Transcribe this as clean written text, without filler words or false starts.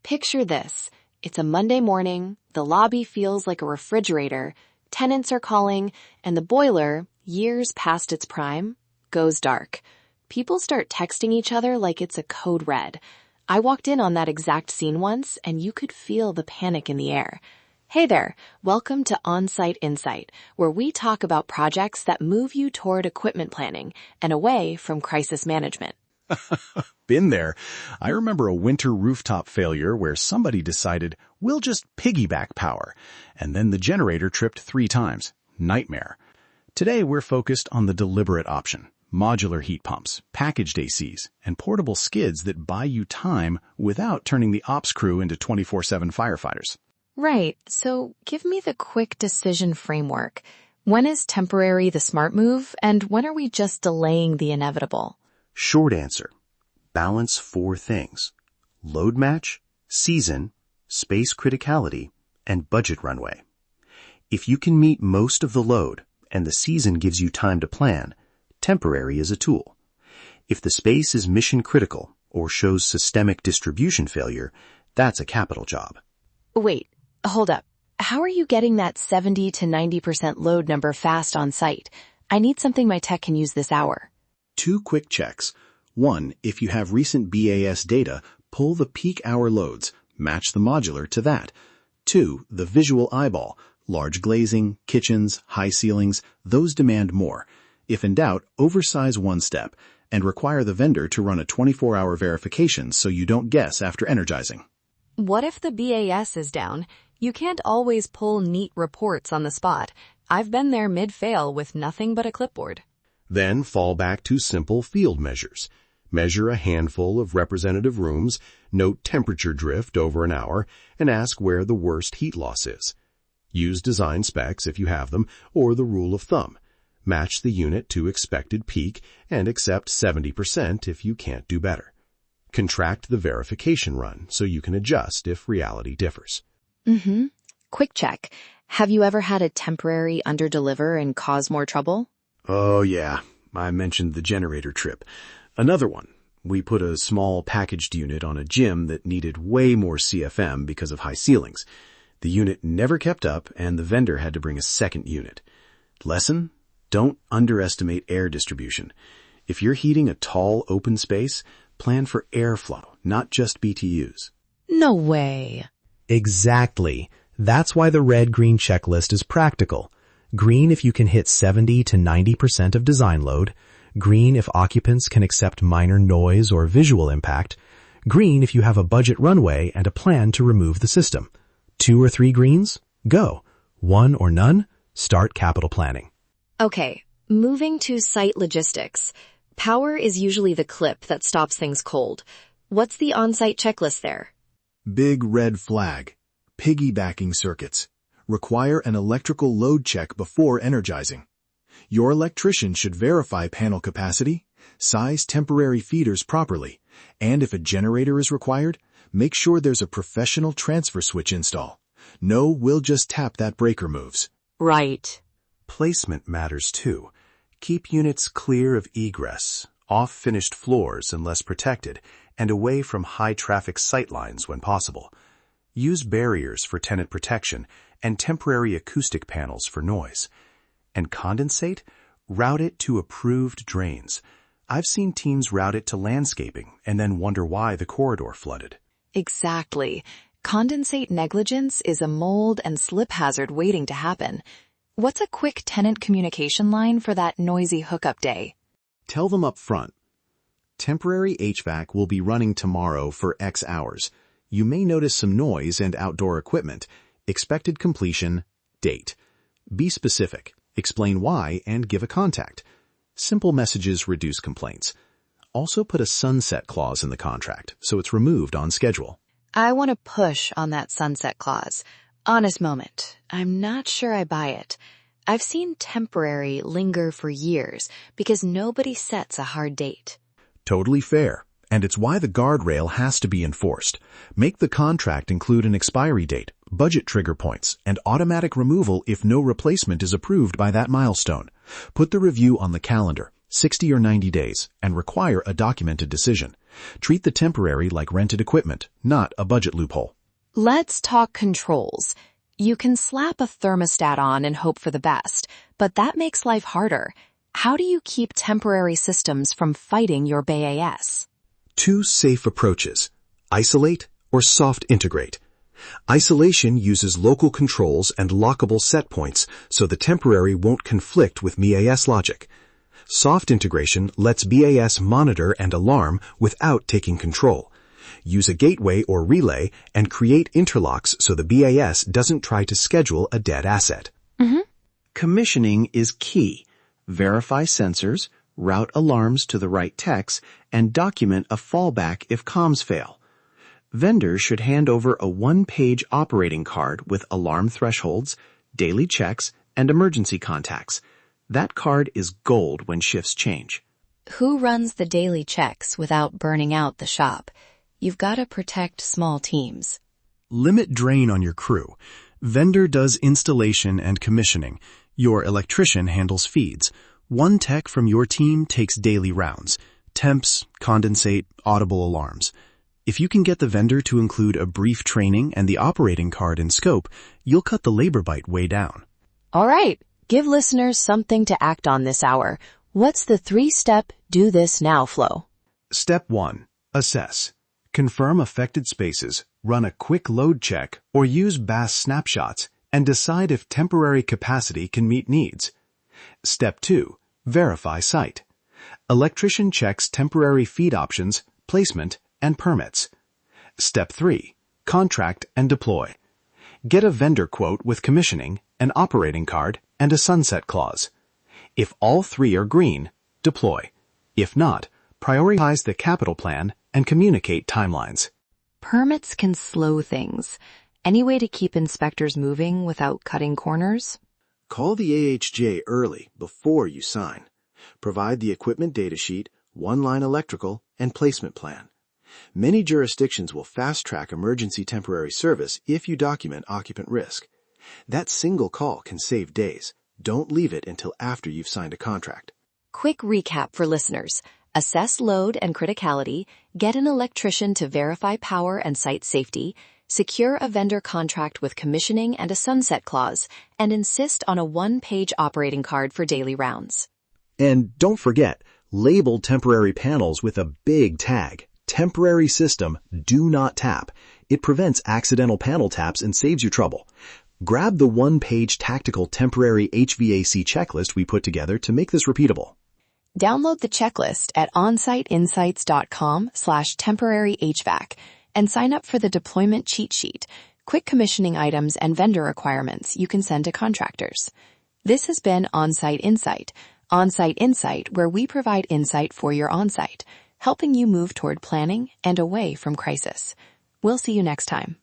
Picture this. It's a Monday morning, the lobby feels like a refrigerator, tenants are calling, and the boiler, years past its prime, goes dark. People start texting each other like it's a code red. I walked in on that exact scene once, and you could feel the panic in the air. Hey there, welcome to On-Site Insight, where we talk about projects that move you toward equipment planning and away from crisis management. Been there. I remember a winter rooftop failure where somebody decided, we'll just piggyback power, and then the generator tripped 3 times. Nightmare. Today we're focused on the deliberate option. Modular heat pumps, packaged ACs, and portable skids that buy you time without turning the ops crew into 24/7 firefighters. Right, so give me the quick decision framework. When is temporary the smart move, and when are we just delaying the inevitable? Short answer. Balance 4 things. Load match, season, space criticality, and budget runway. If you can meet most of the load and the season gives you time to plan, temporary is a tool. If the space is mission critical or shows systemic distribution failure, that's a capital job. Wait, hold up. How are you getting that 70 to 90% load number fast on site? I need something my tech can use this hour. 2 quick checks. 1, if you have recent BAS data, pull the peak hour loads, match the modular to that. 2, the visual eyeball. Large glazing, kitchens, high ceilings, those demand more. If in doubt, oversize 1 step and require the vendor to run a 24-hour verification so you don't guess after energizing. What if the BAS is down? You can't always pull neat reports on the spot. I've been there mid-fail with nothing but a clipboard. Then fall back to simple field measures. Measure a handful of representative rooms, note temperature drift over an hour, and ask where the worst heat loss is. Use design specs if you have them, or the rule of thumb. Match the unit to expected peak and accept 70% if you can't do better. Contract the verification run so you can adjust if reality differs. Quick check. Have you ever had a temporary underdeliver and cause more trouble? Oh yeah, I mentioned the generator trip. Another one. We put a small packaged unit on a gym that needed way more CFM because of high ceilings. The unit never kept up and the vendor had to bring a second unit. Lesson? Don't underestimate air distribution. If you're heating a tall open space, plan for airflow, not just BTUs. No way. Exactly. That's why the red-green checklist is practical. Green if you can hit 70 to 90% of design load. Green if occupants can accept minor noise or visual impact. Green if you have a budget runway and a plan to remove the system. 2 or 3 greens? Go. 1 or none? Start capital planning. Okay, moving to site logistics. Power is usually the clip that stops things cold. What's the on-site checklist there? Big red flag. Piggybacking circuits. Require an electrical load check before energizing. Your electrician should verify panel capacity, size temporary feeders properly, and if a generator is required, make sure there's a professional transfer switch install. No, we'll just tap that breaker moves. Right. Placement matters too. Keep units clear of egress, off finished floors unless protected, and away from high-traffic sightlines when possible. Use barriers for tenant protection and temporary acoustic panels for noise. And condensate? Route it to approved drains. I've seen teams route it to landscaping and then wonder why the corridor flooded. Exactly. Condensate negligence is a mold and slip hazard waiting to happen. What's a quick tenant communication line for that noisy hookup day? Tell them up front. Temporary HVAC will be running tomorrow for X hours. You may notice some noise and outdoor equipment. Expected completion, date. Be specific. Explain why and give a contact. Simple messages reduce complaints. Also put a sunset clause in the contract so it's removed on schedule. I want to push on that sunset clause. Honest moment. I'm not sure I buy it. I've seen temporary linger for years because nobody sets a hard date. Totally fair. And it's why the guardrail has to be enforced. Make the contract include an expiry date, budget trigger points, and automatic removal if no replacement is approved by that milestone. Put the review on the calendar, 60 or 90 days, and require a documented decision. Treat the temporary like rented equipment, not a budget loophole. Let's talk controls. You can slap a thermostat on and hope for the best, but that makes life harder. How do you keep temporary systems from fighting your BAS? 2 safe approaches: isolate or soft integrate. Isolation uses local controls and lockable set points so the temporary won't conflict with BAS logic. Soft integration lets BAS monitor and alarm without taking control. Use a gateway or relay and create interlocks so the BAS doesn't try to schedule a dead asset. Commissioning is key. Verify sensors, route alarms to the right techs, and document a fallback if comms fail. Vendors should hand over a 1-page operating card with alarm thresholds, daily checks, and emergency contacts. That card is gold when shifts change. Who runs the daily checks without burning out the shop? You've got to protect small teams. Limit drain on your crew. Vendor does installation and commissioning. Your electrician handles feeds. One tech from your team takes daily rounds. Temps, condensate, audible alarms. If you can get the vendor to include a brief training and the operating card in scope, you'll cut the labor bite way down. All right, give listeners something to act on this hour. What's the 3-step do this now flow? Step 1. Assess. Confirm affected spaces, run a quick load check, or use BAS snapshots, and decide if temporary capacity can meet needs. Step 2. Verify site. Electrician checks temporary feed options, placement, and permits. Step 3. Contract and deploy. Get a vendor quote with commissioning, an operating card, and a sunset clause. If all 3 are green, deploy. If not, prioritize the capital plan and communicate timelines. Permits can slow things. Any way to keep inspectors moving without cutting corners? Call the AHJ early before you sign. Provide the equipment data sheet, 1-line electrical, and placement plan. Many jurisdictions will fast-track emergency temporary service if you document occupant risk. That single call can save days. Don't leave it until after you've signed a contract. Quick recap for listeners. Assess load and criticality, get an electrician to verify power and site safety, secure a vendor contract with commissioning and a sunset clause, and insist on a 1-page operating card for daily rounds. And don't forget, label temporary panels with a big tag. Temporary system, do not tap. It prevents accidental panel taps and saves you trouble. Grab the 1-page tactical temporary HVAC checklist we put together to make this repeatable. Download the checklist at onsiteinsights.com/temporary HVAC and sign up for the deployment cheat sheet, quick commissioning items and vendor requirements you can send to contractors. This has been On-Site Insight where we provide insight for your on-site, helping you move toward planning and away from crisis. We'll see you next time.